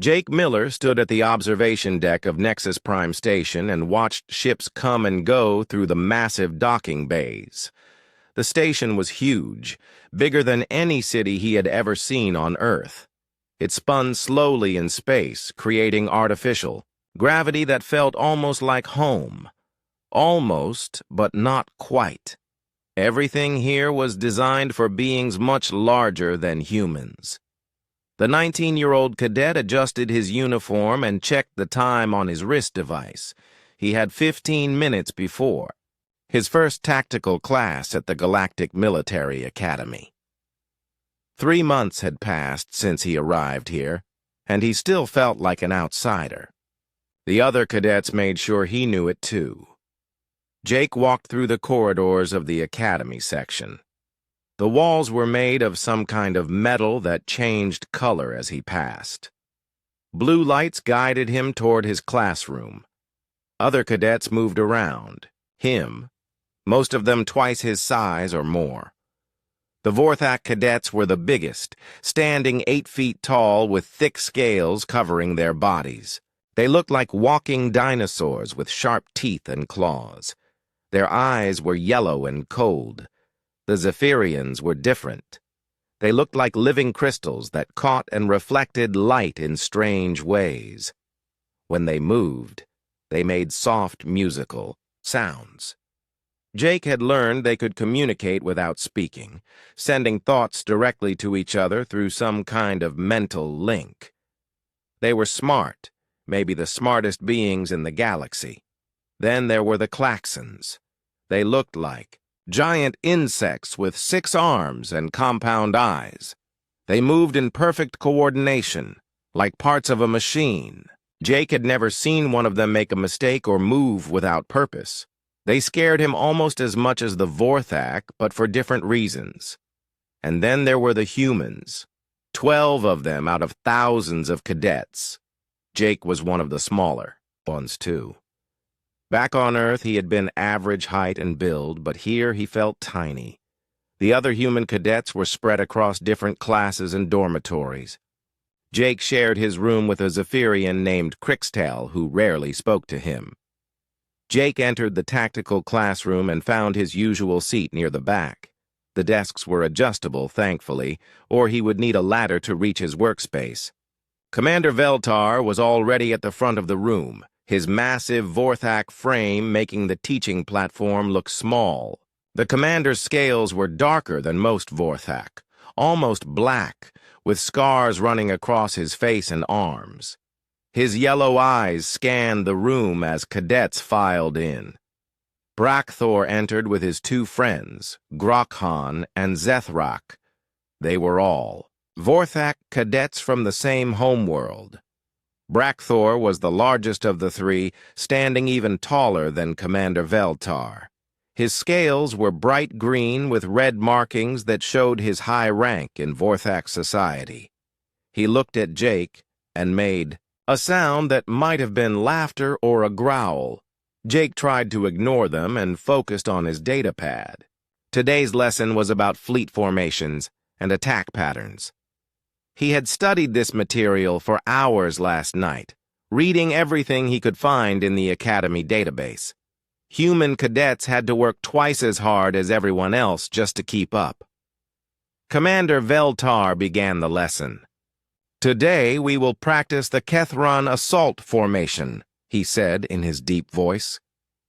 Jake Miller stood at the observation deck of Nexus Prime Station and watched ships come and go through the massive docking bays. The station was huge, bigger than any city he had ever seen on Earth. It spun slowly in space, creating artificial gravity that felt almost like home. Almost, but not quite. Everything here was designed for beings much larger than humans. The 19-year-old cadet adjusted his uniform and checked the time on his wrist device. He had 15 minutes before his first tactical class at the Galactic Military Academy. 3 months had passed since he arrived here, and he still felt like an outsider. The other cadets made sure he knew it too. Jake walked through the corridors of the Academy section. The walls were made of some kind of metal that changed color as he passed. Blue lights guided him toward his classroom. Other cadets moved around him, most of them twice his size or more. The Vorthak cadets were the biggest, standing 8 feet tall with thick scales covering their bodies. They looked like walking dinosaurs with sharp teeth and claws. Their eyes were yellow and cold. The Zephyrians were different. They looked like living crystals that caught and reflected light in strange ways. When they moved, they made soft musical sounds. Jake had learned they could communicate without speaking, sending thoughts directly to each other through some kind of mental link. They were smart, maybe the smartest beings in the galaxy. Then there were the Klaxons. They looked like giant insects with 6 arms and compound eyes. They moved in perfect coordination, like parts of a machine. Jake had never seen one of them make a mistake or move without purpose. They scared him almost as much as the Vorthak, but for different reasons. And then there were the humans. 12 of them out of thousands of cadets. Jake was one of the smaller ones, too. Back on Earth, he had been average height and build, but here he felt tiny. The other human cadets were spread across different classes and dormitories. Jake shared his room with a Zephyrian named Crixtail, who rarely spoke to him. Jake entered the tactical classroom and found his usual seat near the back. The desks were adjustable, thankfully, or he would need a ladder to reach his workspace. Commander Veltar was already at the front of the room, his massive Vorthak frame making the teaching platform look small. The commander's scales were darker than most Vorthak, almost black, with scars running across his face and arms. His yellow eyes scanned the room as cadets filed in. Brakthor entered with his 2 friends, Grokhan and Zethrak. They were all Vorthak cadets from the same homeworld. Brakthor was the largest of the 3, standing even taller than Commander Veltar. His scales were bright green with red markings that showed his high rank in Vorthak society. He looked at Jake and made a sound that might have been laughter or a growl. Jake tried to ignore them and focused on his datapad. Today's lesson was about fleet formations and attack patterns. He had studied this material for hours last night, reading everything he could find in the Academy database. Human cadets had to work twice as hard as everyone else just to keep up. Commander Veltar began the lesson. "Today we will practice the Kethron Assault Formation," he said in his deep voice.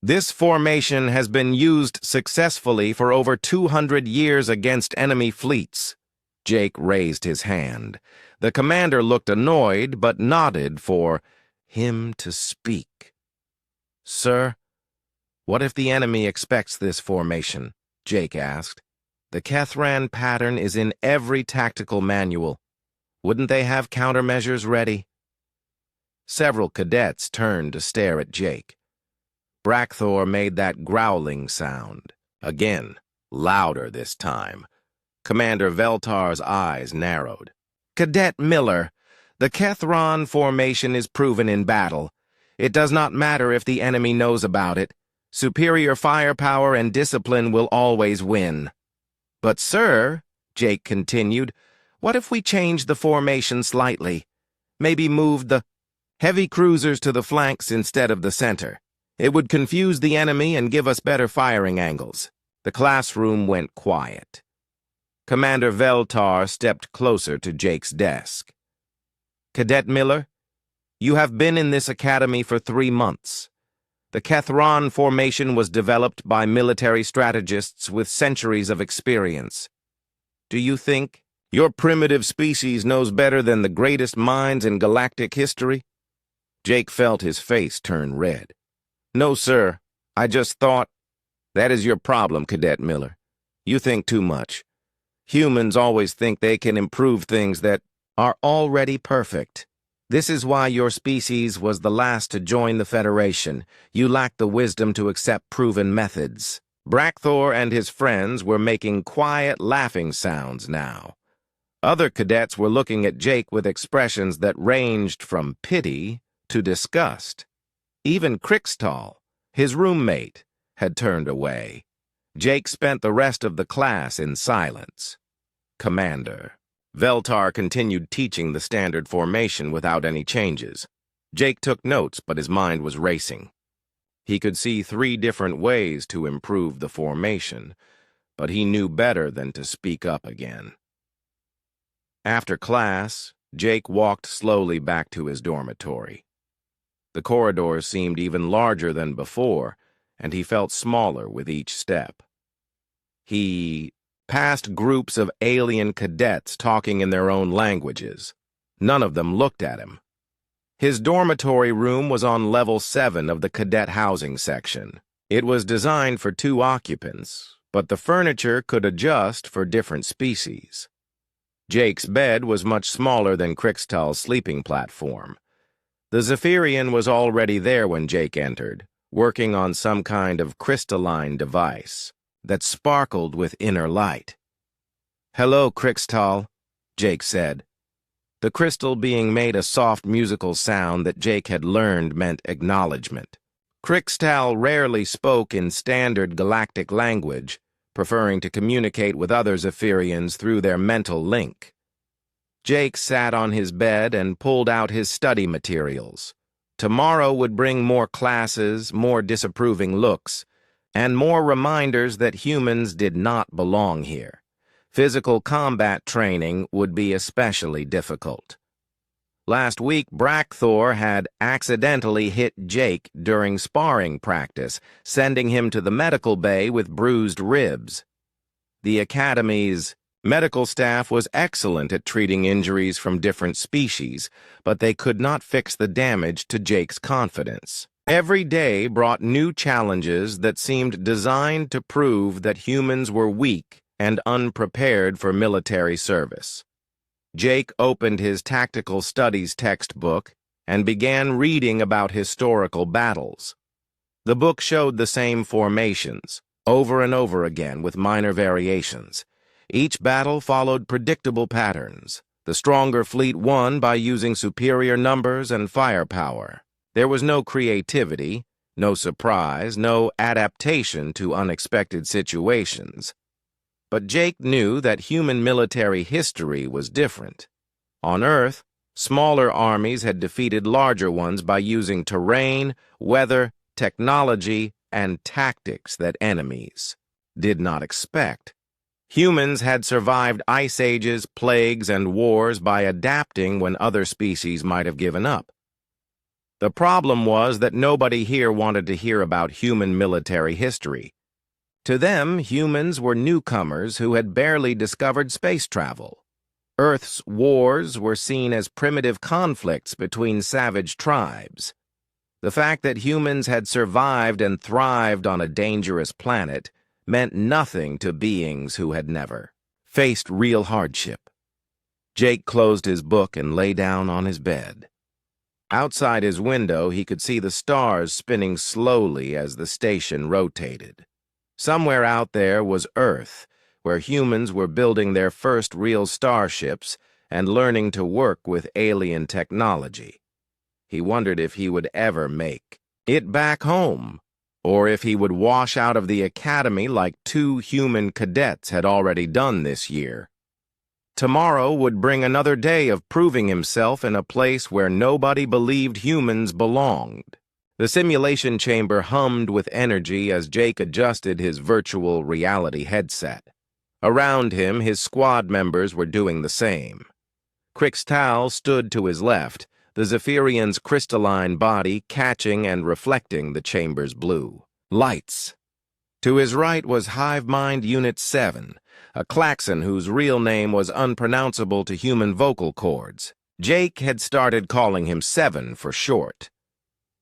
"This formation has been used successfully for over 200 years against enemy fleets." Jake raised his hand. The commander looked annoyed, but nodded for him to speak. "Sir, what if the enemy expects this formation?" Jake asked. "The Kethran pattern is in every tactical manual. Wouldn't they have countermeasures ready?" Several cadets turned to stare at Jake. Brakthor made that growling sound, again, louder this time. Commander Veltar's eyes narrowed. "Cadet Miller, the Kethron formation is proven in battle. It does not matter if the enemy knows about it. Superior firepower and discipline will always win." "But sir," Jake continued, "what if we change the formation slightly? Maybe move the heavy cruisers to the flanks instead of the center. It would confuse the enemy and give us better firing angles. The classroom went quiet. Commander Veltar stepped closer to Jake's desk. Cadet Miller, you have been in this academy for 3 months. The Kethron formation was developed by military strategists with centuries of experience. Do you think your primitive species knows better than the greatest minds in galactic history? Jake felt his face turn red. No, sir. I just thought... That is your problem, Cadet Miller. You think too much. Humans always think they can improve things that are already perfect. This is why your species was the last to join the Federation. You lacked the wisdom to accept proven methods. Brackthor and his friends were making quiet, laughing sounds now. Other cadets were looking at Jake with expressions that ranged from pity to disgust. Even Crixtall, his roommate, had turned away. Jake spent the rest of the class in silence. Commander. Veltar continued teaching the standard formation without any changes. Jake took notes, but his mind was racing. He could see 3 different ways to improve the formation, but he knew better than to speak up again. After class, Jake walked slowly back to his dormitory. The corridors seemed even larger than before, and he felt smaller with each step. He passed groups of alien cadets talking in their own languages. None of them looked at him. His dormitory room was on level 7 of the cadet housing section. It was designed for 2 occupants, but the furniture could adjust for different species. Jake's bed was much smaller than Crixtall's sleeping platform. The Zephyrian was already there when Jake entered, working on some kind of crystalline device that sparkled with inner light. "Hello, Crixtall," Jake said. The crystal being made a soft musical sound that Jake had learned meant acknowledgement. Crixtall rarely spoke in standard galactic language, preferring to communicate with other Zephyrians through their mental link. Jake sat on his bed and pulled out his study materials. Tomorrow would bring more classes, more disapproving looks, and more reminders that humans did not belong here. Physical combat training would be especially difficult. Last week, Brackthor had accidentally hit Jake during sparring practice, sending him to the medical bay with bruised ribs. The Academy's medical staff was excellent at treating injuries from different species, but they could not fix the damage to Jake's confidence. Every day brought new challenges that seemed designed to prove that humans were weak and unprepared for military service. Jake opened his tactical studies textbook and began reading about historical battles. The book showed the same formations, over and over again with minor variations. Each battle followed predictable patterns. The stronger fleet won by using superior numbers and firepower. There was no creativity, no surprise, no adaptation to unexpected situations. But Jake knew that human military history was different. On Earth, smaller armies had defeated larger ones by using terrain, weather, technology, and tactics that enemies did not expect. Humans had survived ice ages, plagues, and wars by adapting when other species might have given up. The problem was that nobody here wanted to hear about human military history. To them, humans were newcomers who had barely discovered space travel. Earth's wars were seen as primitive conflicts between savage tribes. The fact that humans had survived and thrived on a dangerous planet meant nothing to beings who had never faced real hardship. Jake closed his book and lay down on his bed. Outside his window, he could see the stars spinning slowly as the station rotated. Somewhere out there was Earth, where humans were building their first real starships and learning to work with alien technology. He wondered if he would ever make it back home, or if he would wash out of the academy like 2 human cadets had already done this year. Tomorrow would bring another day of proving himself in a place where nobody believed humans belonged. The simulation chamber hummed with energy as Jake adjusted his virtual reality headset. Around him, his squad members were doing the same. Crixtal stood to his left, the Zephyrian's crystalline body catching and reflecting the chamber's blue lights. To his right was Hive Mind Unit 7, a klaxon whose real name was unpronounceable to human vocal cords. Jake had started calling him Seven for short.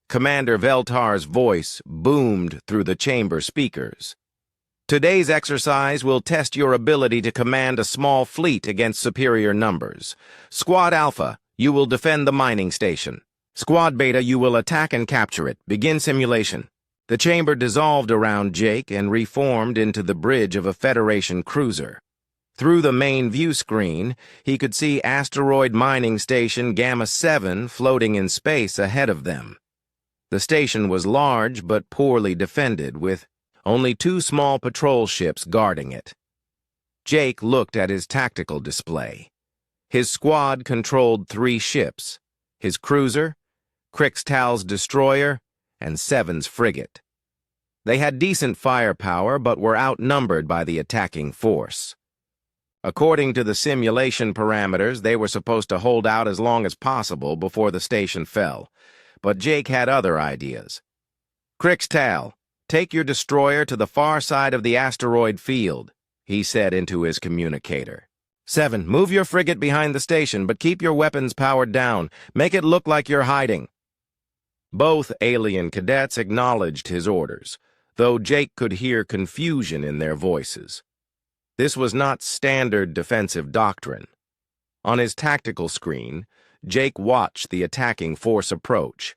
Commander Veltar's voice boomed through the chamber speakers. Today's exercise will test your ability to command a small fleet against superior numbers. Squad Alpha, you will defend the mining station. Squad Beta, you will attack and capture it. Begin simulation. The chamber dissolved around Jake and reformed into the bridge of a Federation cruiser. Through the main view screen, he could see asteroid mining station Gamma 7 floating in space ahead of them. The station was large but poorly defended, with only 2 small patrol ships guarding it. Jake looked at his tactical display. His squad controlled 3 ships: his cruiser, Crixtal's destroyer, and Seven's frigate. They had decent firepower but were outnumbered by the attacking force. According to the simulation parameters, they were supposed to hold out as long as possible before the station fell, but Jake had other ideas. Crixtal, take your destroyer to the far side of the asteroid field, he said into his communicator. 7, move your frigate behind the station, but keep your weapons powered down. Make it look like you're hiding. Both alien cadets acknowledged his orders, though Jake could hear confusion in their voices. This was not standard defensive doctrine. On his tactical screen, Jake watched the attacking force approach.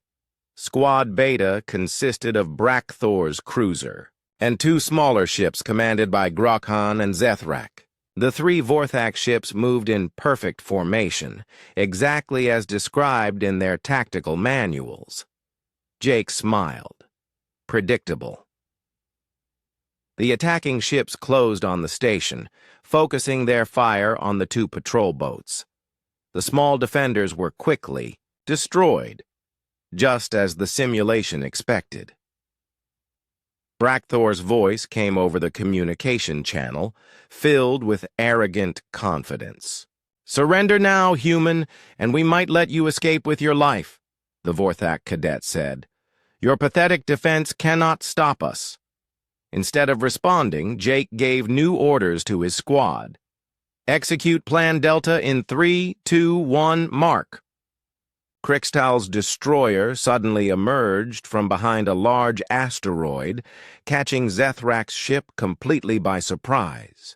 Squad Beta consisted of Brakthor's cruiser, and 2 smaller ships commanded by Grokhan and Zethrak. The 3 Vorthak ships moved in perfect formation, exactly as described in their tactical manuals. Jake smiled. Predictable. The attacking ships closed on the station, focusing their fire on the 2 patrol boats. The small defenders were quickly destroyed, just as the simulation expected. Brakthor's voice came over the communication channel, filled with arrogant confidence. "Surrender now, human, and we might let you escape with your life," the Vorthak cadet said. "Your pathetic defense cannot stop us." Instead of responding, Jake gave new orders to his squad. "Execute Plan Delta in 3, 2, 1, mark." Crixtal's destroyer suddenly emerged from behind a large asteroid, catching Zethrak's ship completely by surprise.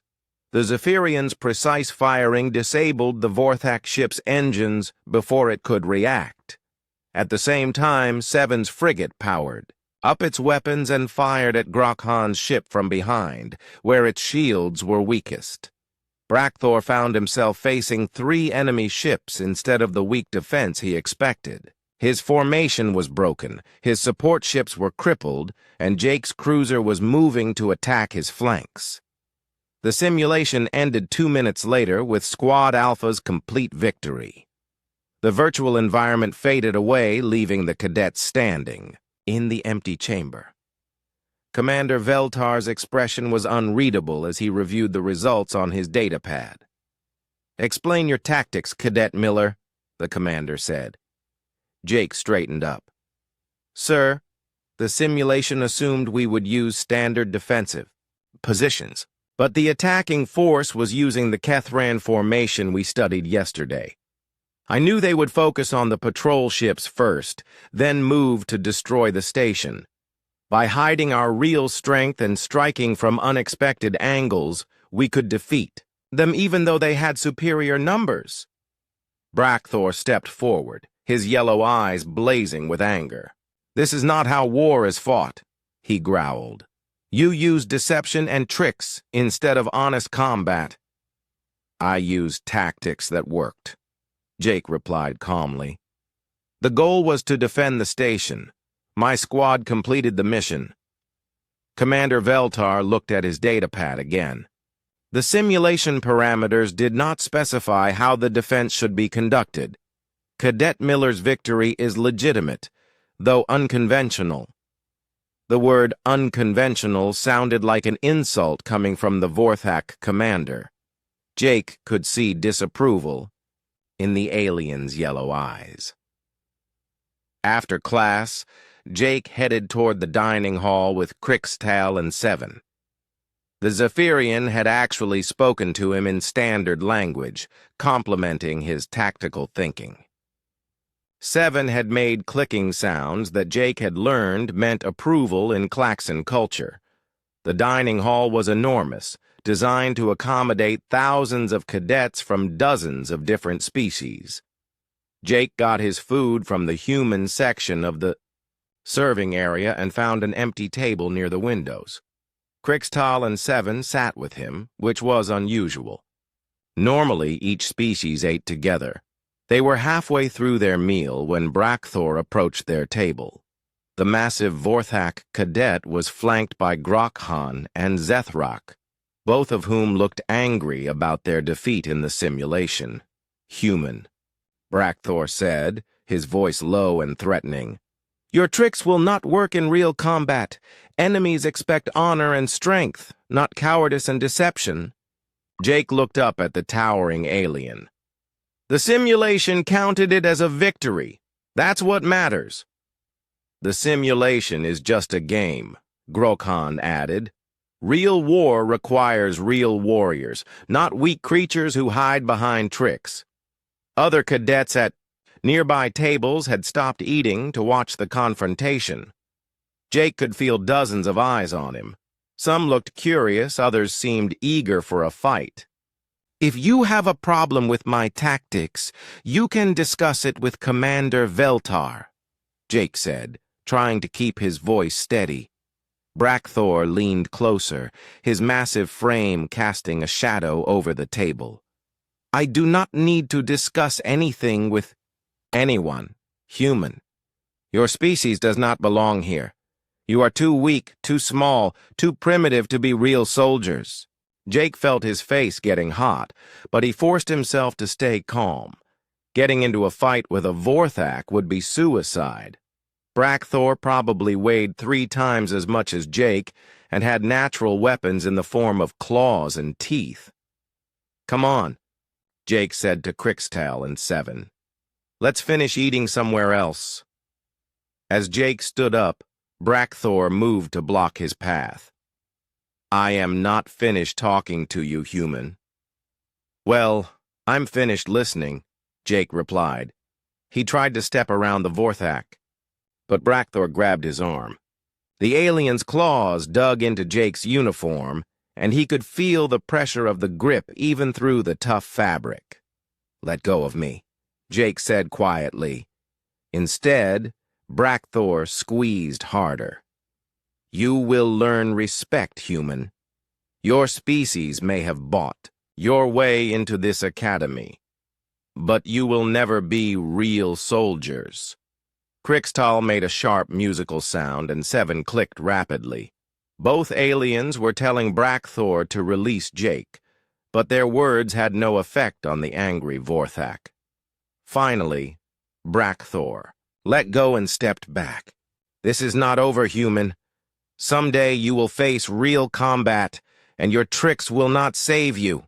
The Zephyrian's precise firing disabled the Vorthak ship's engines before it could react. At the same time, Seven's frigate powered up its weapons and fired at Grokhan's ship from behind, where its shields were weakest. Brakthor found himself facing 3 enemy ships instead of the weak defense he expected. His formation was broken, his support ships were crippled, and Jake's cruiser was moving to attack his flanks. The simulation ended 2 minutes later with Squad Alpha's complete victory. The virtual environment faded away, leaving the cadets standing in the empty chamber. Commander Veltar's expression was unreadable as he reviewed the results on his datapad. "Explain your tactics, Cadet Miller," the commander said. Jake straightened up. "Sir, the simulation assumed we would use standard defensive positions, but the attacking force was using the Kethran formation we studied yesterday. I knew they would focus on the patrol ships first, then move to destroy the station. By hiding our real strength and striking from unexpected angles, we could defeat them even though they had superior numbers." Brakthor stepped forward, his yellow eyes blazing with anger. "This is not how war is fought," he growled. "You use deception and tricks instead of honest combat." "I used tactics that worked," Jake replied calmly. "The goal was to defend the station. My squad completed the mission." Commander Veltar looked at his datapad again. The simulation parameters did not specify how the defense should be conducted. Cadet Miller's victory is legitimate, though unconventional. The word unconventional sounded like an insult coming from the Vorthak commander. Jake could see disapproval in the alien's yellow eyes. After class, Jake headed toward the dining hall with Crixtal and Seven. The Zephyrian had actually spoken to him in standard language, complimenting his tactical thinking. Seven had made clicking sounds that Jake had learned meant approval in Klaxon culture. The dining hall was enormous, designed to accommodate thousands of cadets from dozens of different species. Jake got his food from the human section of the serving area and found an empty table near the windows. Crixtal and Seven sat with him, which was unusual. Normally, each species ate together. They were halfway through their meal when Brakthor approached their table. The massive Vorthak cadet was flanked by Grokhan and Zethrak, both of whom looked angry about their defeat in the simulation. Human. Brakthor said, his voice low and threatening. Your tricks will not work in real combat. Enemies expect honor and strength, not cowardice and deception. Jake looked up at the towering alien. The simulation counted it as a victory. That's what matters. The simulation is just a game, Grokhan added. Real war requires real warriors, not weak creatures who hide behind tricks. Other cadets at nearby tables had stopped eating to watch the confrontation. Jake could feel dozens of eyes on him. Some looked curious, others seemed eager for a fight. If you have a problem with my tactics, you can discuss it with Commander Veltar, Jake said, trying to keep his voice steady. Brakthor leaned closer, his massive frame casting a shadow over the table. I do not need to discuss anything with anyone, human. Your species does not belong here. You are too weak, too small, too primitive to be real soldiers. Jake felt his face getting hot, but he forced himself to stay calm. Getting into a fight with a Vorthak would be suicide. Brakthor probably weighed 3 times as much as Jake and had natural weapons in the form of claws and teeth. Come on, Jake said to Crixtal and Seven. Let's finish eating somewhere else. As Jake stood up, Brakthor moved to block his path. I am not finished talking to you, human. Well, I'm finished listening, Jake replied. He tried to step around the Vorthak, but Brakthor grabbed his arm. The alien's claws dug into Jake's uniform, and he could feel the pressure of the grip even through the tough fabric. Let go of me, Jake said quietly. Instead, Brakthor squeezed harder. You will learn respect, human. Your species may have bought your way into this academy, but you will never be real soldiers. Crixtal made a sharp musical sound and Seven clicked rapidly. Both aliens were telling Brakthor to release Jake, but their words had no effect on the angry Vorthak. Finally, Brakthor let go and stepped back. This is not over, human. Someday you will face real combat, and your tricks will not save you.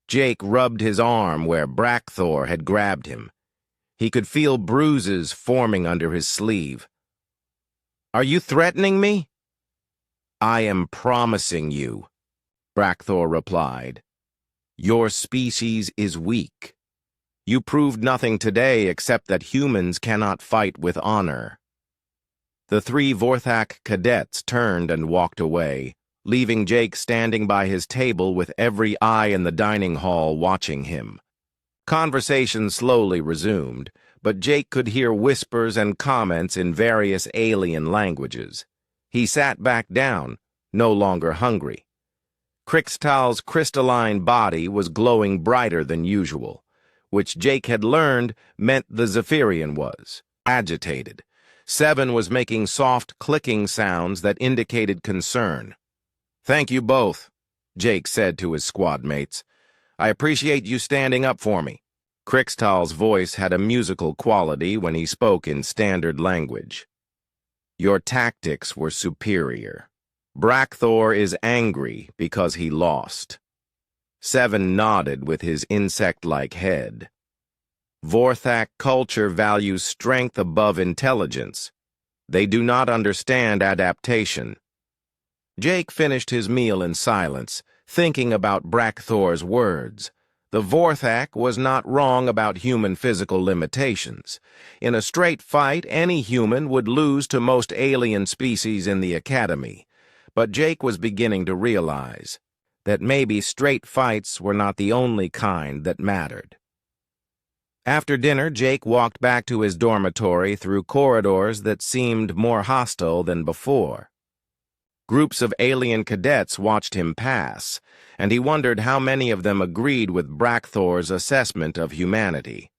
Jake rubbed his arm where Brakthor had grabbed him. He could feel bruises forming under his sleeve. Are you threatening me? I am promising you, Brakthor replied. Your species is weak. You proved nothing today except that humans cannot fight with honor. The 3 Vorthak cadets turned and walked away, leaving Jake standing by his table with every eye in the dining hall watching him. Conversation slowly resumed, but Jake could hear whispers and comments in various alien languages. He sat back down, no longer hungry. Crixtal's crystalline body was glowing brighter than usual, which Jake had learned meant the Zephyrian was agitated. Seven was making soft clicking sounds that indicated concern. Thank you both, Jake said to his squad mates. "I appreciate you standing up for me." Krixtal's voice had a musical quality when he spoke in standard language. "Your tactics were superior. Brackthor is angry because he lost." Seven nodded with his insect-like head. "Vorthak culture values strength above intelligence. They do not understand adaptation." Jake finished his meal in silence, thinking about Brackthor's words. The Vorthak was not wrong about human physical limitations. In a straight fight, any human would lose to most alien species in the Academy. But Jake was beginning to realize that maybe straight fights were not the only kind that mattered. After dinner, Jake walked back to his dormitory through corridors that seemed more hostile than before. Groups of alien cadets watched him pass, and he wondered how many of them agreed with Brackthor's assessment of humanity.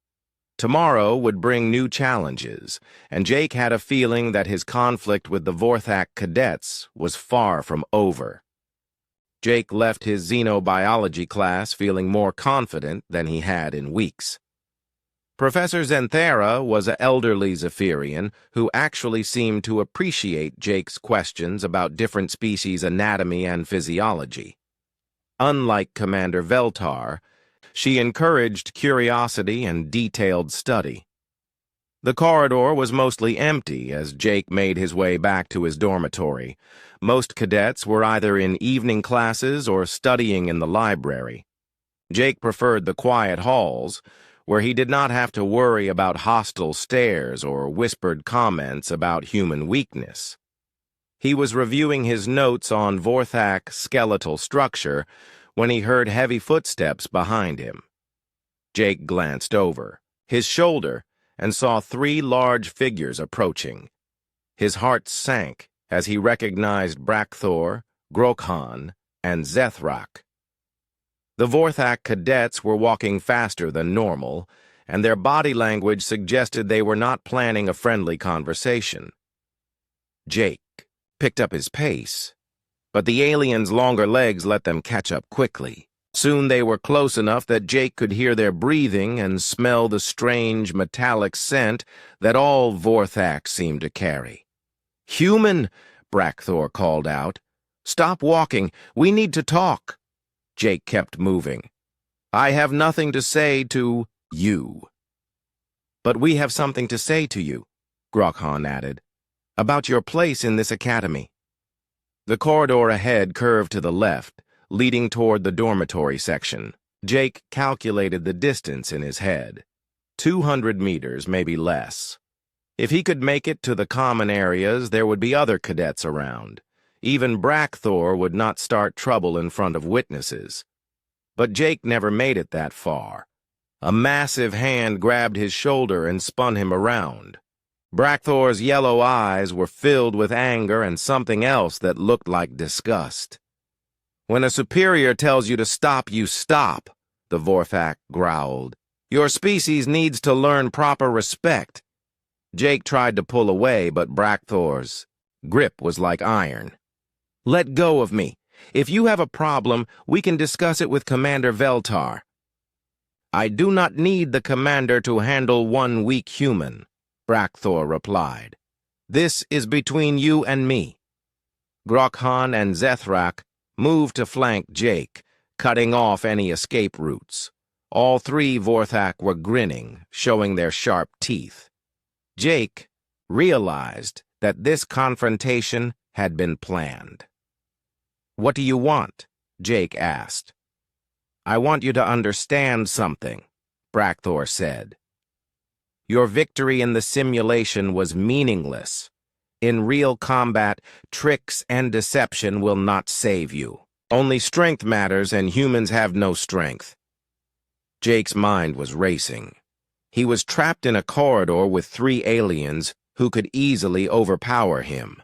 Tomorrow would bring new challenges, and Jake had a feeling that his conflict with the Vorthak cadets was far from over. Jake left his xenobiology class feeling more confident than he had in weeks. Professor Zenthera was an elderly Zephyrian who actually seemed to appreciate Jake's questions about different species' anatomy and physiology. Unlike Commander Veltar, she encouraged curiosity and detailed study. The corridor was mostly empty as Jake made his way back to his dormitory. Most cadets were either in evening classes or studying in the library. Jake preferred the quiet halls, where he did not have to worry about hostile stares or whispered comments about human weakness. He was reviewing his notes on Vorthak skeletal structure when he heard heavy footsteps behind him. Jake glanced over his shoulder and saw three large figures approaching. His heart sank as he recognized Brackthor, Grokhan, and Zethrak. The Vorthak cadets were walking faster than normal, and their body language suggested they were not planning a friendly conversation. Jake picked up his pace, but the aliens' longer legs let them catch up quickly. Soon they were close enough that Jake could hear their breathing and smell the strange metallic scent that all Vorthak seemed to carry. "Human!" Brackthor called out. "Stop walking. We need to talk." Jake kept moving. "I have nothing to say to you." "But we have something to say to you," Grokhan added, "about your place in this academy." The corridor ahead curved to the left, leading toward the dormitory section. Jake calculated the distance in his head. 200 meters, maybe less. If he could make it to the common areas, there would be other cadets around. Even Brackthor would not start trouble in front of witnesses. But Jake never made it that far. A massive hand grabbed his shoulder and spun him around. Brackthor's yellow eyes were filled with anger and something else that looked like disgust. "When a superior tells you to stop, you stop," the Vorthak growled. "Your species needs to learn proper respect." Jake tried to pull away, but Brackthor's grip was like iron. "Let go of me. If you have a problem, we can discuss it with Commander Veltar." "I do not need the commander to handle one weak human," Brackthor replied. "This is between you and me." Grokhan and Zethrak moved to flank Jake, cutting off any escape routes. All three Vorthak were grinning, showing their sharp teeth. Jake realized that this confrontation had been planned. "What do you want?" Jake asked. "I want you to understand something," Brackthor said. "Your victory in the simulation was meaningless. In real combat, tricks and deception will not save you. Only strength matters, and humans have no strength." Jake's mind was racing. He was trapped in a corridor with three aliens who could easily overpower him.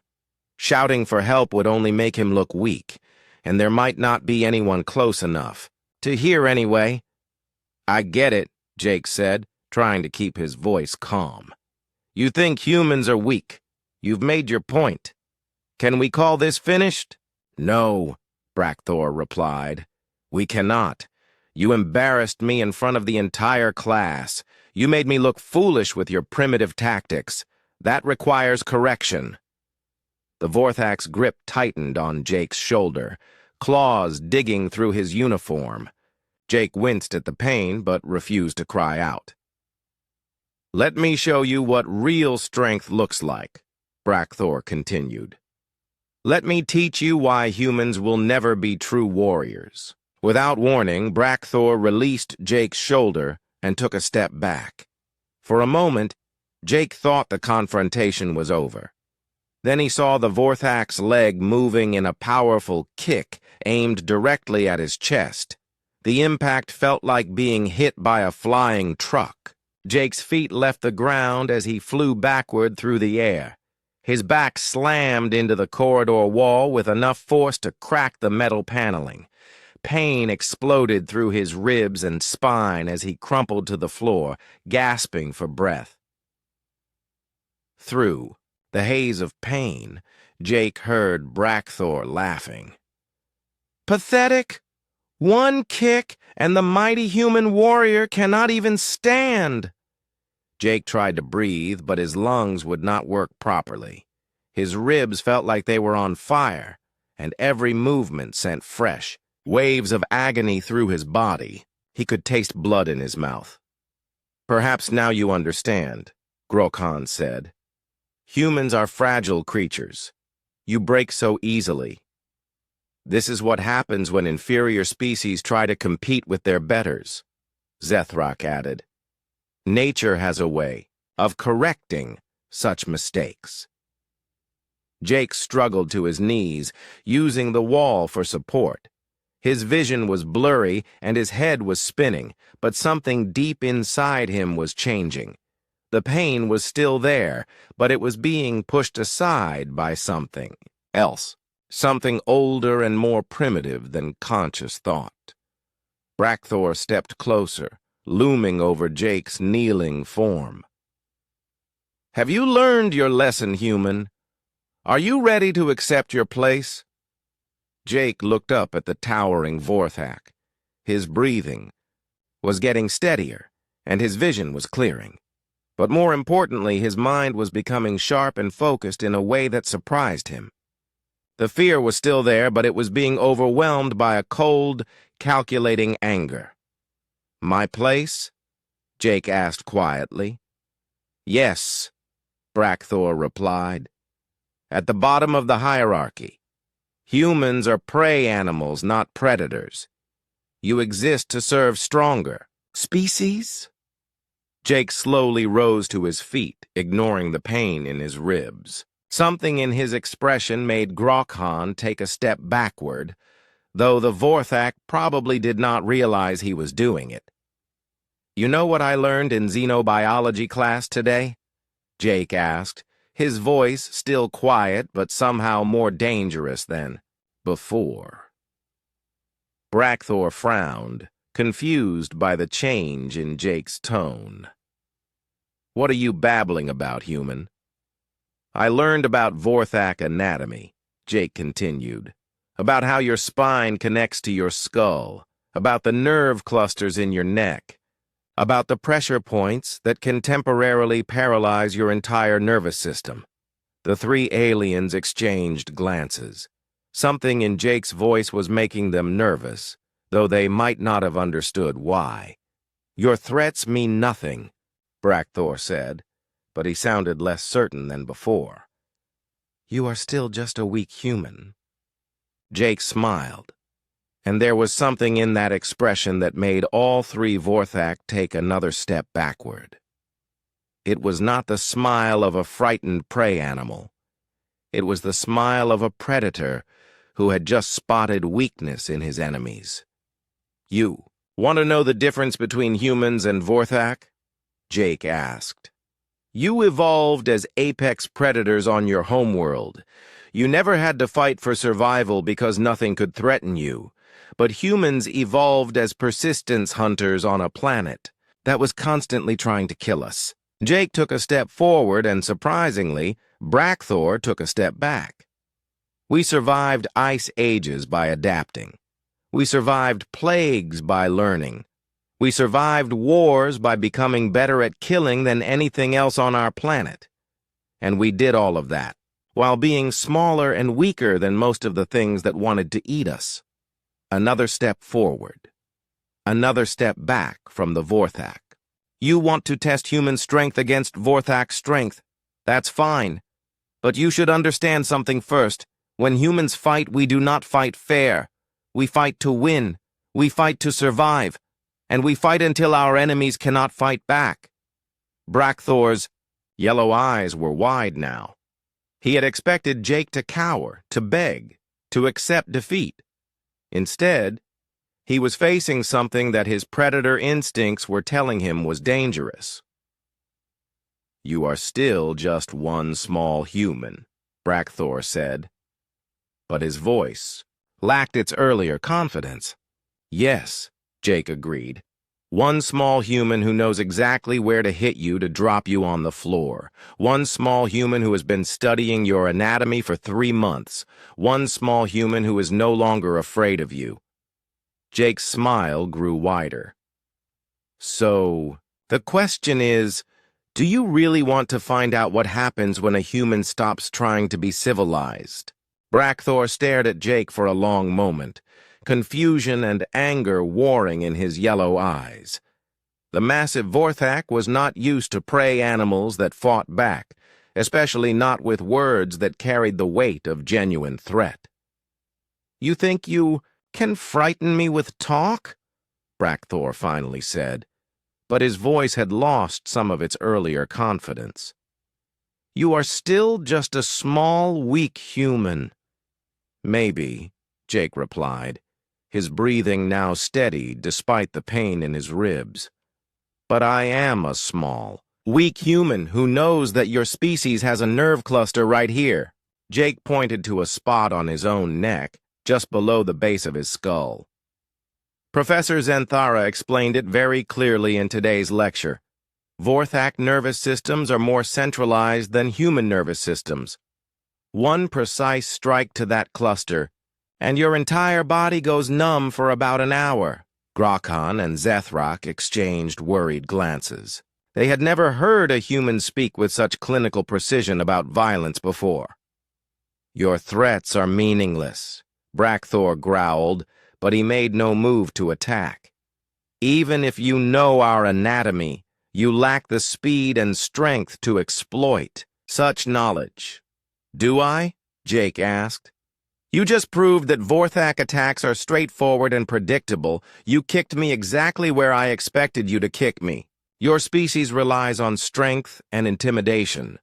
Shouting for help would only make him look weak, and there might not be anyone close enough. To hear anyway. "I get it," Jake said, trying to keep his voice calm. "You think humans are weak. You've made your point. Can we call this finished?" "No," Brackthor replied. "We cannot. You embarrassed me in front of the entire class. You made me look foolish with your primitive tactics. That requires correction." The Vorthak's grip tightened on Jake's shoulder, claws digging through his uniform. Jake winced at the pain, but refused to cry out. "Let me show you what real strength looks like," Brackthor continued. "Let me teach you why humans will never be true warriors." Without warning, Brackthor released Jake's shoulder and took a step back. For a moment, Jake thought the confrontation was over. Then he saw the Vorthak's leg moving in a powerful kick aimed directly at his chest. The impact felt like being hit by a flying truck. Jake's feet left the ground as he flew backward through the air. His back slammed into the corridor wall with enough force to crack the metal paneling. Pain exploded through his ribs and spine as he crumpled to the floor, gasping for breath. Through the haze of pain, Jake heard Brackthor laughing. "Pathetic! One kick, and the mighty human warrior cannot even stand." Jake tried to breathe, but his lungs would not work properly. His ribs felt like they were on fire, and every movement sent fresh waves of agony through his body. He could taste blood in his mouth. "Perhaps now you understand," Grokhan said. "Humans are fragile creatures. You break so easily. This is what happens when inferior species try to compete with their betters," Zethrak added. "Nature has a way of correcting such mistakes." Jake struggled to his knees, using the wall for support. His vision was blurry and his head was spinning, but something deep inside him was changing. The pain was still there, but it was being pushed aside by something else, something older and more primitive than conscious thought. Brackthor stepped closer, looming over Jake's kneeling form. "Have you learned your lesson, human? Are you ready to accept your place?" Jake looked up at the towering Vorthak. His breathing was getting steadier, and his vision was clearing. But more importantly, his mind was becoming sharp and focused in a way that surprised him. The fear was still there, but it was being overwhelmed by a cold, calculating anger. "My place?" Jake asked quietly. "Yes," Brackthor replied. "At the bottom of the hierarchy. Humans are prey animals, not predators. You exist to serve stronger species." Jake slowly rose to his feet, ignoring the pain in his ribs. Something in his expression made Grokhan take a step backward, though the Vorthak probably did not realize he was doing it. "You know what I learned in xenobiology class today?" Jake asked, his voice still quiet but somehow more dangerous than before. Brackthor frowned, confused by the change in Jake's tone. "What are you babbling about, human?" "I learned about Vorthak anatomy," Jake continued, "about how your spine connects to your skull, about the nerve clusters in your neck, about the pressure points that can temporarily paralyze your entire nervous system." The three aliens exchanged glances. Something in Jake's voice was making them nervous, though they might not have understood why. "Your threats mean nothing," Brackthor said, but he sounded less certain than before. "You are still just a weak human." Jake smiled, and there was something in that expression that made all three Vorthak take another step backward. It was not the smile of a frightened prey animal. It was the smile of a predator who had just spotted weakness in his enemies. "You want to know the difference between humans and Vorthak?" Jake asked. "You evolved as apex predators on your homeworld. You never had to fight for survival because nothing could threaten you. But humans evolved as persistence hunters on a planet that was constantly trying to kill us." Jake took a step forward, and surprisingly, Brackthor took a step back. We survived ice ages by adapting. We survived plagues by learning. We survived wars by becoming better at killing than anything else on our planet. And we did all of that, while being smaller and weaker than most of the things that wanted to eat us. Another step forward. Another step back from the Vorthak. You want to test human strength against Vorthak's strength. That's fine. But you should understand something first. When humans fight, we do not fight fair. We fight to win. We fight to survive. And we fight until our enemies cannot fight back. Brakthor's yellow eyes were wide now. He had expected Jake to cower, to beg, to accept defeat. Instead, he was facing something that his predator instincts were telling him was dangerous. You are still just one small human, Brakthor said. But his voice lacked its earlier confidence. Yes, Jake agreed. One small human who knows exactly where to hit you to drop you on the floor. One small human who has been studying your anatomy for 3 months. One small human who is no longer afraid of you. Jake's smile grew wider. So, the question is, do you really want to find out what happens when a human stops trying to be civilized? Brakthor stared at Jake for a long moment, confusion and anger warring in his yellow eyes. The massive Vorthak was not used to prey animals that fought back, especially not with words that carried the weight of genuine threat. You think you can frighten me with talk? Brakthor finally said, but his voice had lost some of its earlier confidence. You are still just a small, weak human. Maybe, Jake replied, his breathing now steady despite the pain in his ribs. But I am a small, weak human who knows that your species has a nerve cluster right here. Jake pointed to a spot on his own neck, just below the base of his skull. Professor Zenthara explained it very clearly in today's lecture. Vorthak nervous systems are more centralized than human nervous systems. One precise strike to that cluster, and your entire body goes numb for about an hour. Grakhan and Zethrak exchanged worried glances. They had never heard a human speak with such clinical precision about violence before. Your threats are meaningless, Brakthor growled, but he made no move to attack. Even if you know our anatomy, you lack the speed and strength to exploit such knowledge. Do I? Jake asked. You just proved that Vorthak attacks are straightforward and predictable. You kicked me exactly where I expected you to kick me. Your species relies on strength and intimidation,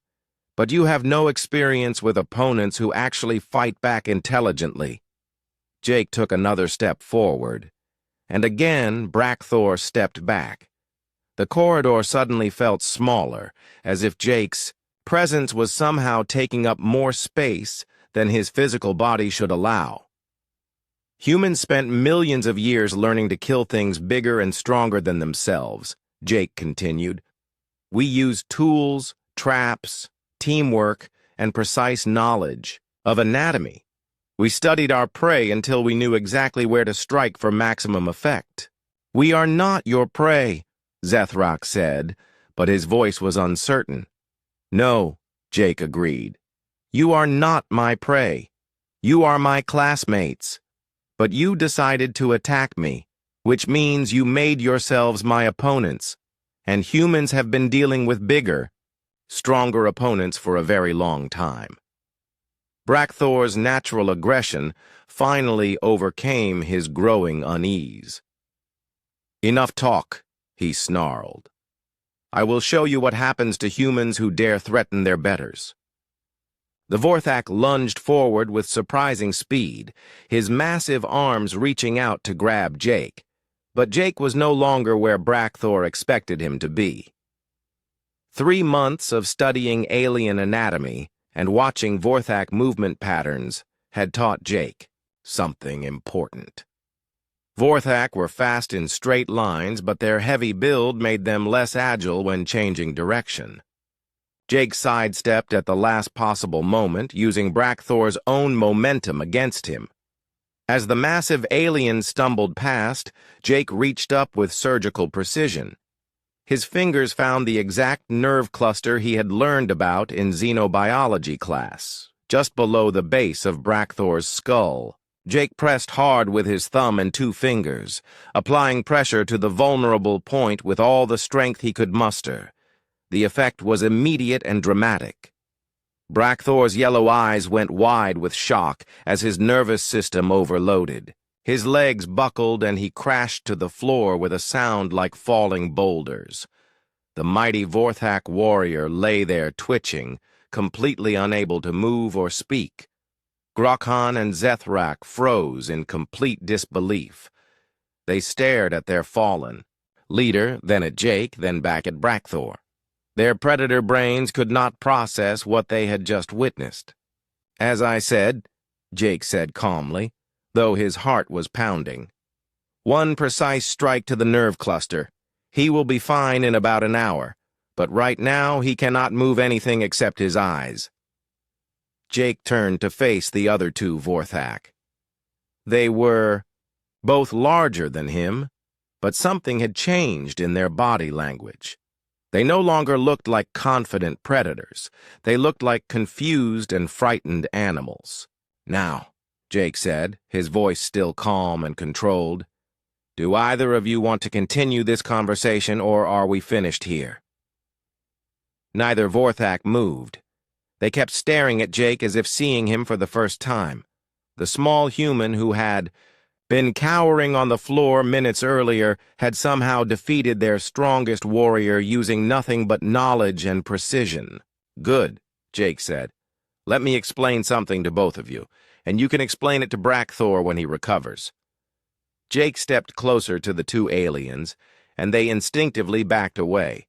but you have no experience with opponents who actually fight back intelligently. Jake took another step forward, and again Brakthor stepped back. The corridor suddenly felt smaller, as if Jake's presence was somehow taking up more space than his physical body should allow. Humans spent millions of years learning to kill things bigger and stronger than themselves, Jake continued. We used tools, traps, teamwork, and precise knowledge of anatomy. We studied our prey until we knew exactly where to strike for maximum effect. We are not your prey, Zethrak said, but his voice was uncertain. No, Jake agreed. You are not my prey. You are my classmates. But you decided to attack me, which means you made yourselves my opponents, and humans have been dealing with bigger, stronger opponents for a very long time. Brakthor's natural aggression finally overcame his growing unease. Enough talk, he snarled. I will show you what happens to humans who dare threaten their betters. The Vorthak lunged forward with surprising speed, his massive arms reaching out to grab Jake. But Jake was no longer where Brakthor expected him to be. 3 months of studying alien anatomy and watching Vorthak movement patterns had taught Jake something important. Vorthak were fast in straight lines, but their heavy build made them less agile when changing direction. Jake sidestepped at the last possible moment, using Brackthor's own momentum against him. As the massive alien stumbled past, Jake reached up with surgical precision. His fingers found the exact nerve cluster he had learned about in xenobiology class, just below the base of Brackthor's skull. Jake pressed hard with his thumb and 2 fingers, applying pressure to the vulnerable point with all the strength he could muster. The effect was immediate and dramatic. Brackthor's yellow eyes went wide with shock as his nervous system overloaded. His legs buckled and he crashed to the floor with a sound like falling boulders. The mighty Vorthak warrior lay there twitching, completely unable to move or speak. Grokhan and Zethrak froze in complete disbelief. They stared at their fallen leader, then at Jake, then back at Brackthor. Their predator brains could not process what they had just witnessed. "As I said," Jake said calmly, though his heart was pounding. "One precise strike to the nerve cluster. He will be fine in about an hour, but right now he cannot move anything except his eyes." Jake turned to face the other 2 Vorthak. They were both larger than him, but something had changed in their body language. They no longer looked like confident predators. They looked like confused and frightened animals. "Now," Jake said, his voice still calm and controlled, "do either of you want to continue this conversation, or are we finished here?" Neither Vorthak moved. They kept staring at Jake as if seeing him for the first time. The small human who had been cowering on the floor minutes earlier had somehow defeated their strongest warrior using nothing but knowledge and precision. "Good," Jake said. "Let me explain something to both of you, and you can explain it to Brackthor when he recovers." Jake stepped closer to the 2 aliens, and they instinctively backed away.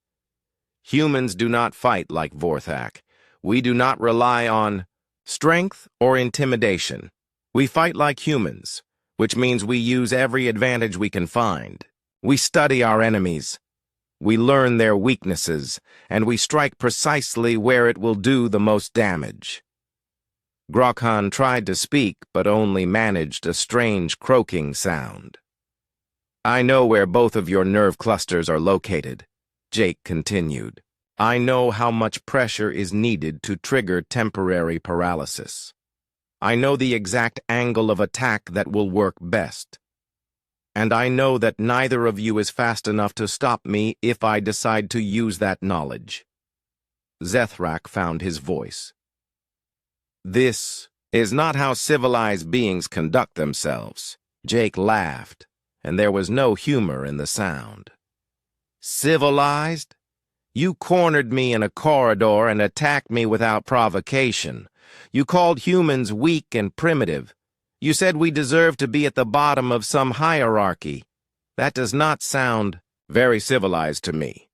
Humans do not fight like Vorthak. We do not rely on strength or intimidation. We fight like humans, which means we use every advantage we can find. We study our enemies. We learn their weaknesses, and we strike precisely where it will do the most damage. Grokhan tried to speak, but only managed a strange croaking sound. "I know where both of your nerve clusters are located," Jake continued. "I know how much pressure is needed to trigger temporary paralysis. I know the exact angle of attack that will work best. And I know that neither of you is fast enough to stop me if I decide to use that knowledge." Zethrak found his voice. "This is not how civilized beings conduct themselves." Jake laughed, and there was no humor in the sound. "Civilized? You cornered me in a corridor and attacked me without provocation. You called humans weak and primitive. You said we deserve to be at the bottom of some hierarchy. That does not sound very civilized to me."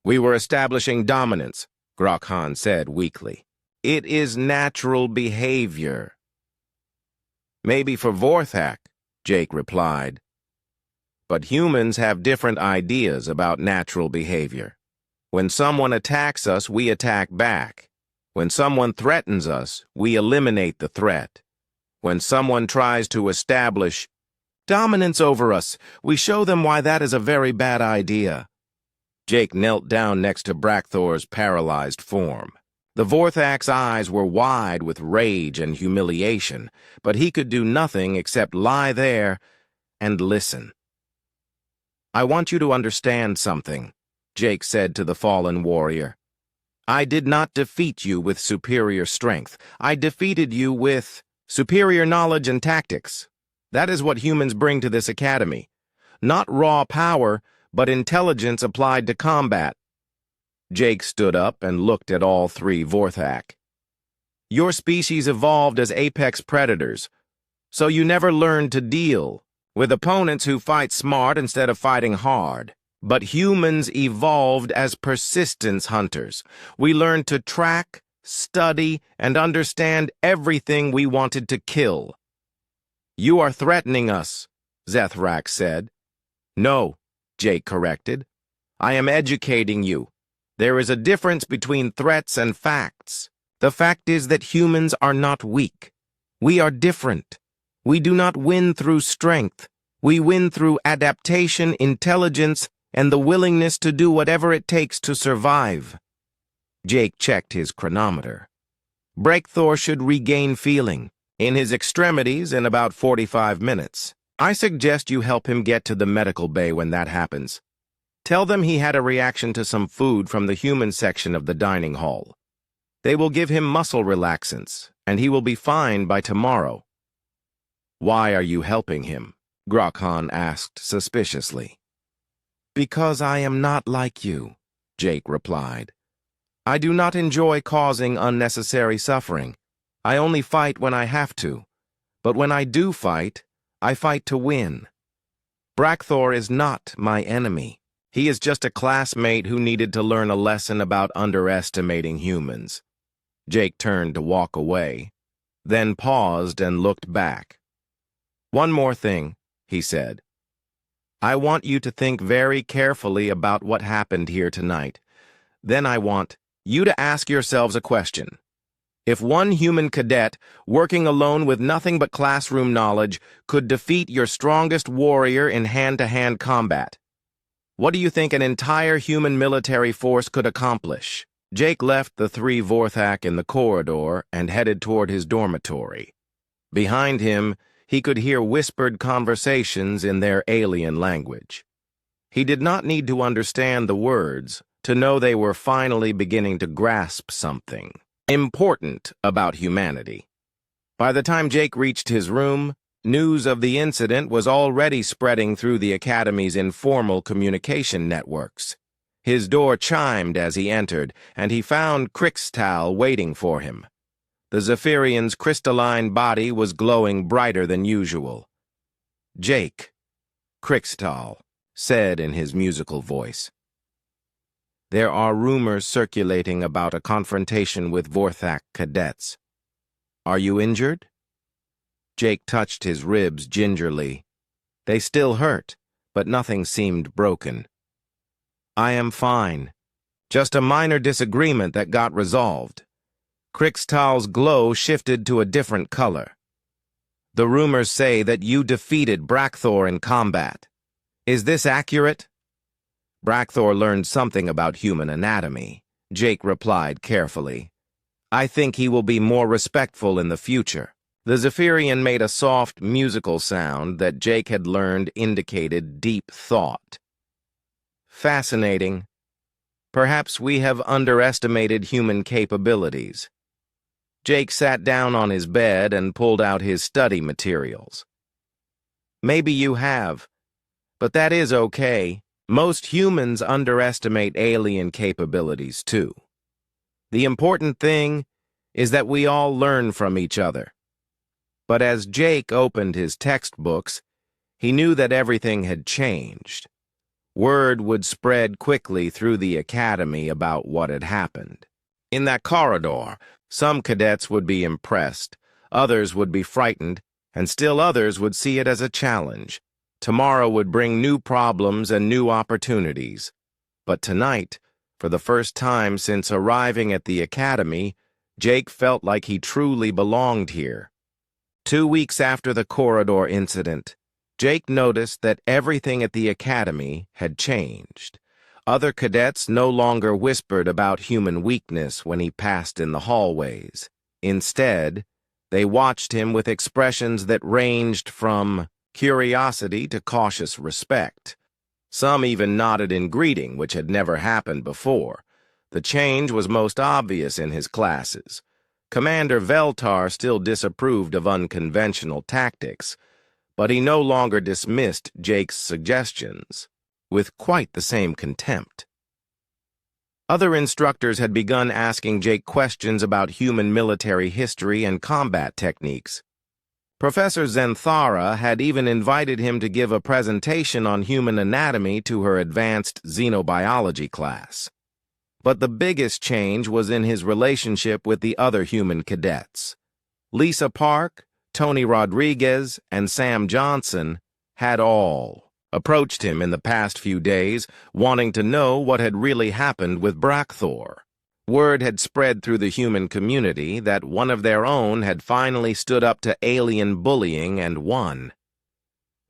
"We were establishing dominance," Grokhan said weakly. "It is natural behavior." "Maybe for Vorthak," Jake replied. "But humans have different ideas about natural behavior. When someone attacks us, we attack back. When someone threatens us, we eliminate the threat. When someone tries to establish dominance over us, we show them why that is a very bad idea." Jake knelt down next to Brackthor's paralyzed form. The Vorthak's eyes were wide with rage and humiliation, but he could do nothing except lie there and listen. "I want you to understand something," Jake said to the fallen warrior. "I did not defeat you with superior strength. I defeated you with superior knowledge and tactics. That is what humans bring to this academy. Not raw power, but intelligence applied to combat." Jake stood up and looked at all 3 Vorthak. "Your species evolved as apex predators, so you never learned to deal with opponents who fight smart instead of fighting hard. But humans evolved as persistence hunters. We learned to track, study, and understand everything we wanted to kill." "You are threatening us," Zethrak said. "No," Jake corrected. "I am educating you. There is a difference between threats and facts. The fact is that humans are not weak. We are different. We do not win through strength. We win through adaptation, intelligence, and the willingness to do whatever it takes to survive. Jake checked his chronometer. Brackthor should regain feeling in his extremities in about 45 minutes. I suggest you help him get to the medical bay when that happens. Tell them he had a reaction to some food from the human section of the dining hall. They will give him muscle relaxants, and he will be fine by tomorrow. Why are you helping him? Grokhan asked suspiciously. Because I am not like you, Jake replied. I do not enjoy causing unnecessary suffering. I only fight when I have to. But when I do fight, I fight to win. Brackthor is not my enemy. He is just a classmate who needed to learn a lesson about underestimating humans. Jake turned to walk away, then paused and looked back. One more thing, he said. I want you to think very carefully about what happened here tonight. Then I want you to ask yourselves a question. If one human cadet, working alone with nothing but classroom knowledge, could defeat your strongest warrior in hand-to-hand combat, what do you think an entire human military force could accomplish? Jake left the three Vorthak in the corridor and headed toward his dormitory. Behind him, he could hear whispered conversations in their alien language. He did not need to understand the words to know they were finally beginning to grasp something important about humanity. By the time Jake reached his room, news of the incident was already spreading through the Academy's informal communication networks. His door chimed as he entered, and he found Krixtal waiting for him. The Zephyrian's crystalline body was glowing brighter than usual. Jake, Krixtal said in his musical voice. There are rumors circulating about a confrontation with Vorthak cadets. Are you injured? Jake touched his ribs gingerly. They still hurt, but nothing seemed broken. I am fine. Just a minor disagreement that got resolved. Krixtal's glow shifted to a different color. The rumors say that you defeated Brackthor in combat. Is this accurate? Brackthor learned something about human anatomy, Jake replied carefully. I think he will be more respectful in the future. The Zephyrian made a soft, musical sound that Jake had learned indicated deep thought. Fascinating. Perhaps we have underestimated human capabilities. Jake sat down on his bed and pulled out his study materials. Maybe you have, but that is okay. Most humans underestimate alien capabilities, too. The important thing is that we all learn from each other. But as Jake opened his textbooks, he knew that everything had changed. Word would spread quickly through the academy about what had happened. In that corridor, some cadets would be impressed, others would be frightened, and still others would see it as a challenge. Tomorrow would bring new problems and new opportunities. But tonight, for the first time since arriving at the academy, Jake felt like he truly belonged here. 2 weeks after the corridor incident, Jake noticed that everything at the academy had changed. Other cadets no longer whispered about human weakness when he passed in the hallways. Instead, they watched him with expressions that ranged from curiosity to cautious respect. Some even nodded in greeting, which had never happened before. The change was most obvious in his classes. Commander Veltar still disapproved of unconventional tactics, but he no longer dismissed Jake's suggestions with quite the same contempt. Other instructors had begun asking Jake questions about human military history and combat techniques. Professor Zenthara had even invited him to give a presentation on human anatomy to her advanced xenobiology class. But the biggest change was in his relationship with the other human cadets. Lisa Park, Tony Rodriguez, and Sam Johnson had all approached him in the past few days, wanting to know what had really happened with Brackthor. Word had spread through the human community that one of their own had finally stood up to alien bullying and won.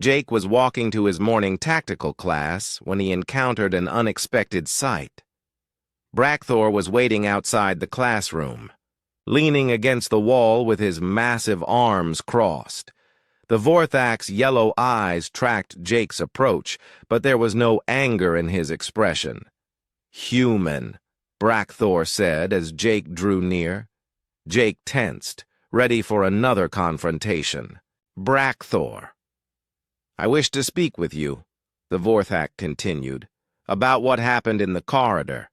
Jake was walking to his morning tactical class when he encountered an unexpected sight. Brackthor was waiting outside the classroom, leaning against the wall with his massive arms crossed. The Vorthak's yellow eyes tracked Jake's approach, but there was no anger in his expression. "Human," Brackthor said as Jake drew near. Jake tensed, ready for another confrontation. "Brackthor, I wish to speak with you," the Vorthak continued, "about what happened in the corridor."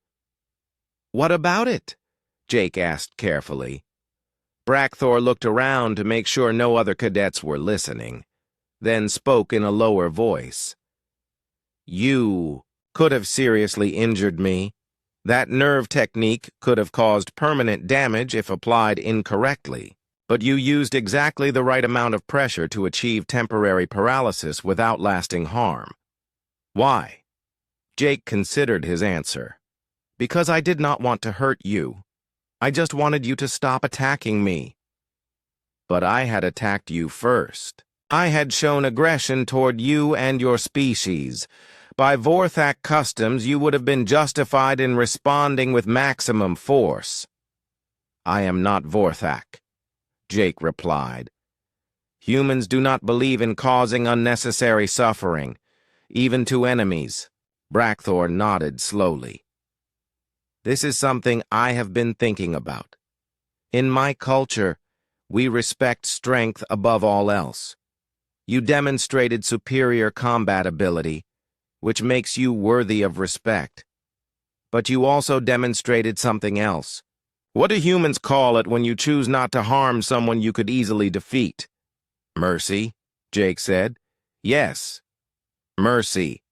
"What about it?" Jake asked carefully. Brackthor looked around to make sure no other cadets were listening, then spoke in a lower voice. "You could have seriously injured me. That nerve technique could have caused permanent damage if applied incorrectly, but you used exactly the right amount of pressure to achieve temporary paralysis without lasting harm." "Why?" Jake considered his answer. "Because I did not want to hurt you. I just wanted you to stop attacking me." "But I had attacked you first. I had shown aggression toward you and your species. By Vorthak customs, you would have been justified in responding with maximum force." "I am not Vorthak," Jake replied. "Humans do not believe in causing unnecessary suffering, even to enemies." Brackthor nodded slowly. "This is something I have been thinking about. In my culture, we respect strength above all else. You demonstrated superior combat ability, which makes you worthy of respect. But you also demonstrated something else. What do humans call it when you choose not to harm someone you could easily defeat?" "Mercy," Jake said. "Yes, mercy.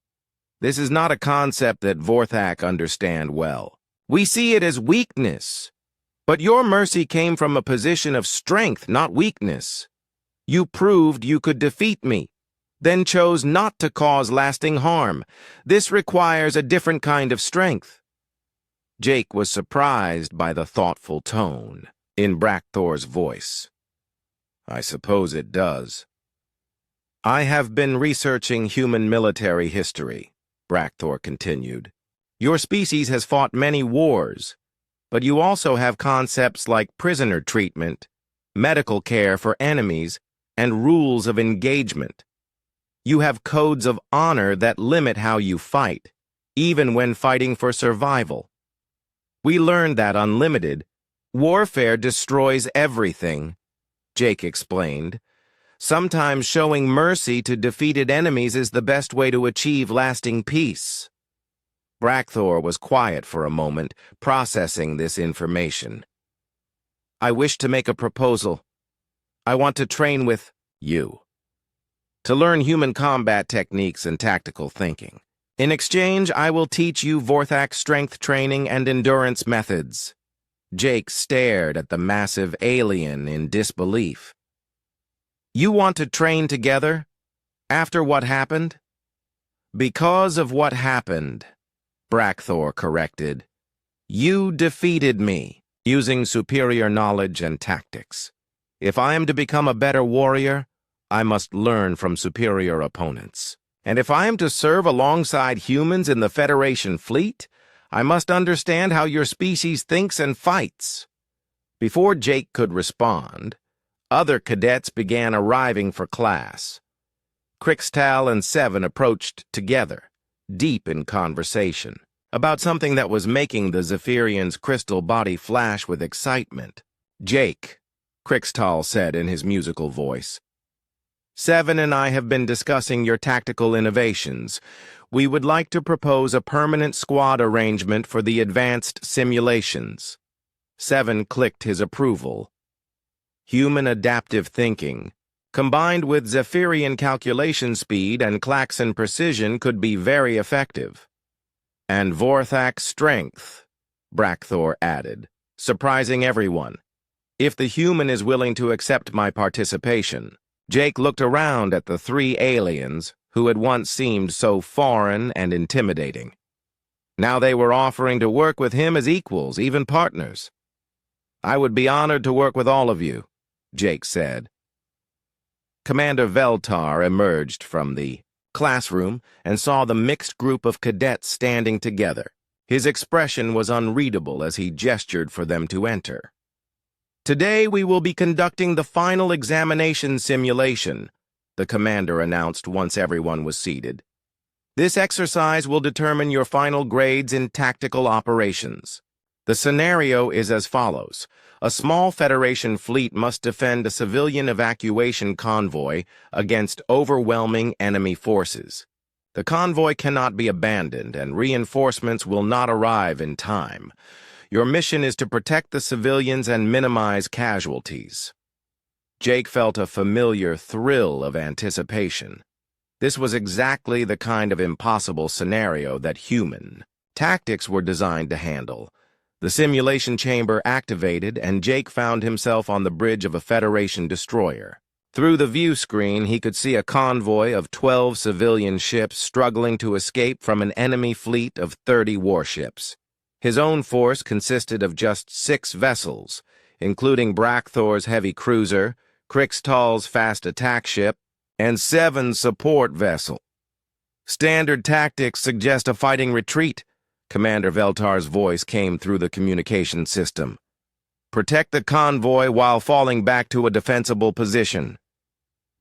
This is not a concept that Vorthak understand well. We see it as weakness. But your mercy came from a position of strength, not weakness. You proved you could defeat me, then chose not to cause lasting harm. This requires a different kind of strength." Jake was surprised by the thoughtful tone in Brackthor's voice. "I suppose it does." "I have been researching human military history," Brackthor continued. "Your species has fought many wars, but you also have concepts like prisoner treatment, medical care for enemies, and rules of engagement. You have codes of honor that limit how you fight, even when fighting for survival. We learned that unlimited warfare destroys everything," Jake explained. "Sometimes showing mercy to defeated enemies is the best way to achieve lasting peace." Brackthor was quiet for a moment, processing this information. "I wish to make a proposal. I want to train with you, to learn human combat techniques and tactical thinking. In exchange, I will teach you Vorthak strength training and endurance methods." Jake stared at the massive alien in disbelief. "You want to train together? After what happened?" "Because of what happened," Brackthor corrected. "You defeated me, using superior knowledge and tactics. If I am to become a better warrior, I must learn from superior opponents. And if I am to serve alongside humans in the Federation fleet, I must understand how your species thinks and fights." Before Jake could respond, other cadets began arriving for class. Crixtal and Seven approached together, deep in conversation, about something that was making the Zephyrian's crystal body flash with excitement. "Jake," Crixtal said in his musical voice, "Seven and I have been discussing your tactical innovations. We would like to propose a permanent squad arrangement for the advanced simulations." Seven clicked his approval. Human adaptive thinking, combined with Zephyrian calculation speed and Klaxon precision, could be very effective. "And Vorthak strength," Brackthor added, surprising everyone. "If the human is willing to accept my participation." Jake looked around at the three aliens, who had once seemed so foreign and intimidating. Now they were offering to work with him as equals, even partners. "I would be honored to work with all of you," Jake said. Commander Veltar emerged from the classroom and saw the mixed group of cadets standing together. His expression was unreadable as he gestured for them to enter. "Today we will be conducting the final examination simulation," the commander announced once everyone was seated. "This exercise will determine your final grades in tactical operations. The scenario is as follows. A small Federation fleet must defend a civilian evacuation convoy against overwhelming enemy forces. The convoy cannot be abandoned, and reinforcements will not arrive in time. Your mission is to protect the civilians and minimize casualties." Jake felt a familiar thrill of anticipation. This was exactly the kind of impossible scenario that human tactics were designed to handle. The simulation chamber activated, and Jake found himself on the bridge of a Federation destroyer. Through the view screen, he could see a convoy of 12 civilian ships struggling to escape from an enemy fleet of 30 warships. His own force consisted of just 6 vessels, including Brakthor's heavy cruiser, Krixtal's fast attack ship, and 7 support vessels. "Standard tactics suggest a fighting retreat," Commander Veltar's voice came through the communication system. "Protect the convoy while falling back to a defensible position."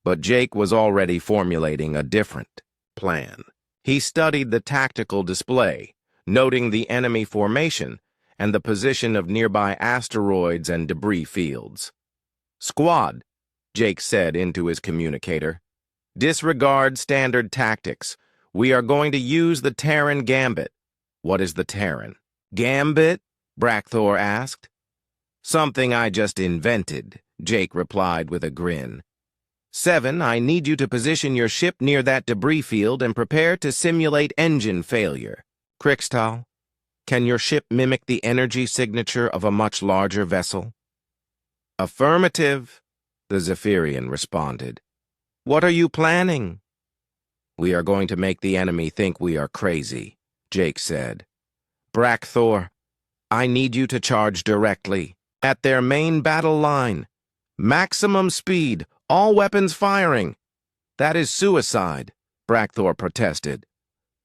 But Jake was already formulating a different plan. He studied the tactical display, noting the enemy formation and the position of nearby asteroids and debris fields. "Squad," Jake said into his communicator, "disregard standard tactics. We are going to use the Terran Gambit." "What is the Terran Gambit?" Brakthor asked. "Something I just invented," Jake replied with a grin. 7, I need you to position your ship near that debris field and prepare to simulate engine failure. Krixtal, can your ship mimic the energy signature of a much larger vessel?" "Affirmative," the Zephyrian responded. "What are you planning?" "We are going to make the enemy think we are crazy," Jake said. "Brakthor, I need you to charge directly at their main battle line. Maximum speed, all weapons firing." "That is suicide," Brakthor protested.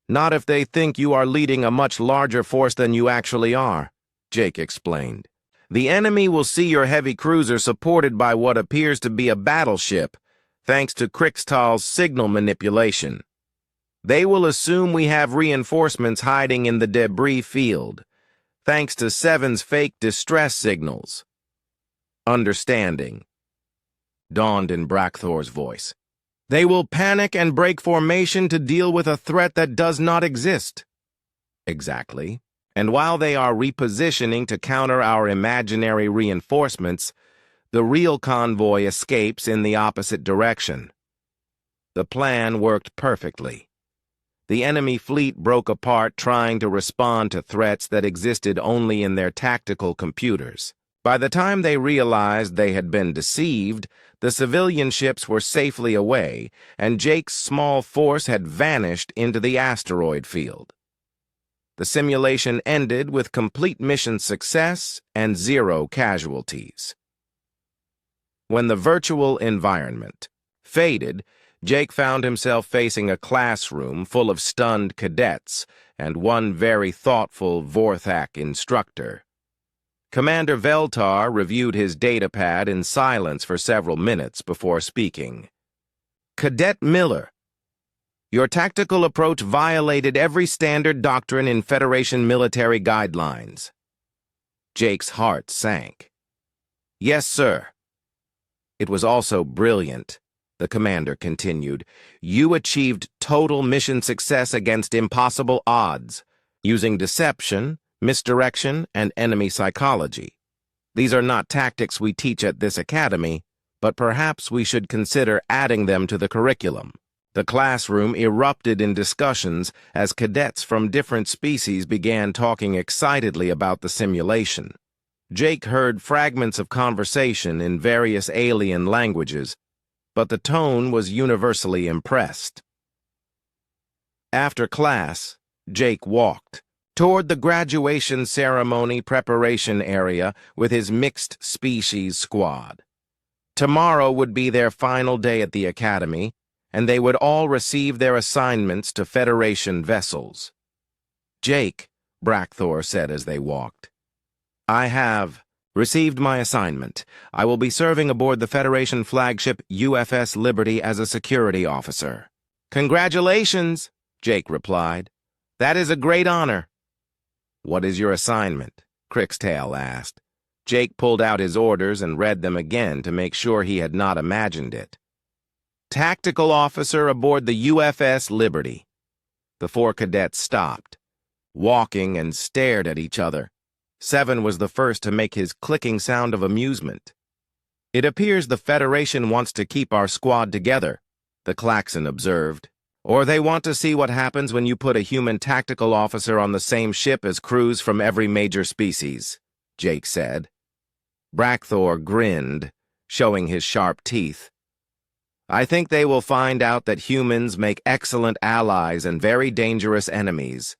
"Not if they think you are leading a much larger force than you actually are," Jake explained. "The enemy will see your heavy cruiser supported by what appears to be a battleship, thanks to Krixtal's signal manipulation. They will assume we have reinforcements hiding in the debris field, thanks to 7's fake distress signals." "Understanding," dawned in Brakthor's voice. "They will panic and break formation to deal with a threat that does not exist." "Exactly. And while they are repositioning to counter our imaginary reinforcements, the real convoy escapes in the opposite direction." The plan worked perfectly. The enemy fleet broke apart trying to respond to threats that existed only in their tactical computers. By the time they realized they had been deceived, the civilian ships were safely away, and Jake's small force had vanished into the asteroid field. The simulation ended with complete mission success and 0 casualties. When the virtual environment faded, Jake found himself facing a classroom full of stunned cadets and one very thoughtful Vorthak instructor. Commander Veltar reviewed his datapad in silence for several minutes before speaking. "Cadet Miller, your tactical approach violated every standard doctrine in Federation military guidelines." Jake's heart sank. "Yes, sir." "It was also brilliant," the commander continued. "You achieved total mission success against impossible odds, using deception, misdirection, and enemy psychology. These are not tactics we teach at this academy, but perhaps we should consider adding them to the curriculum." The classroom erupted in discussions as cadets from different species began talking excitedly about the simulation. Jake heard fragments of conversation in various alien languages, but the tone was universally impressed. After class, Jake walked toward the graduation ceremony preparation area with his mixed species squad. Tomorrow would be their final day at the academy, and they would all receive their assignments to Federation vessels. "Jake," Brackthor said as they walked, "I have received my assignment. I will be serving aboard the Federation flagship UFS Liberty as a security officer." "Congratulations," Jake replied. "That is a great honor." "What is your assignment?" Crickstail asked. Jake pulled out his orders and read them again to make sure he had not imagined it. "Tactical officer aboard the UFS Liberty." The four cadets stopped, walking and stared at each other. Seven was the first to make his clicking sound of amusement. "It appears the Federation wants to keep our squad together," the klaxon observed. "Or they want to see what happens when you put a human tactical officer on the same ship as crews from every major species," Jake said. Brackthor grinned, showing his sharp teeth. "I think they will find out that humans make excellent allies and very dangerous enemies.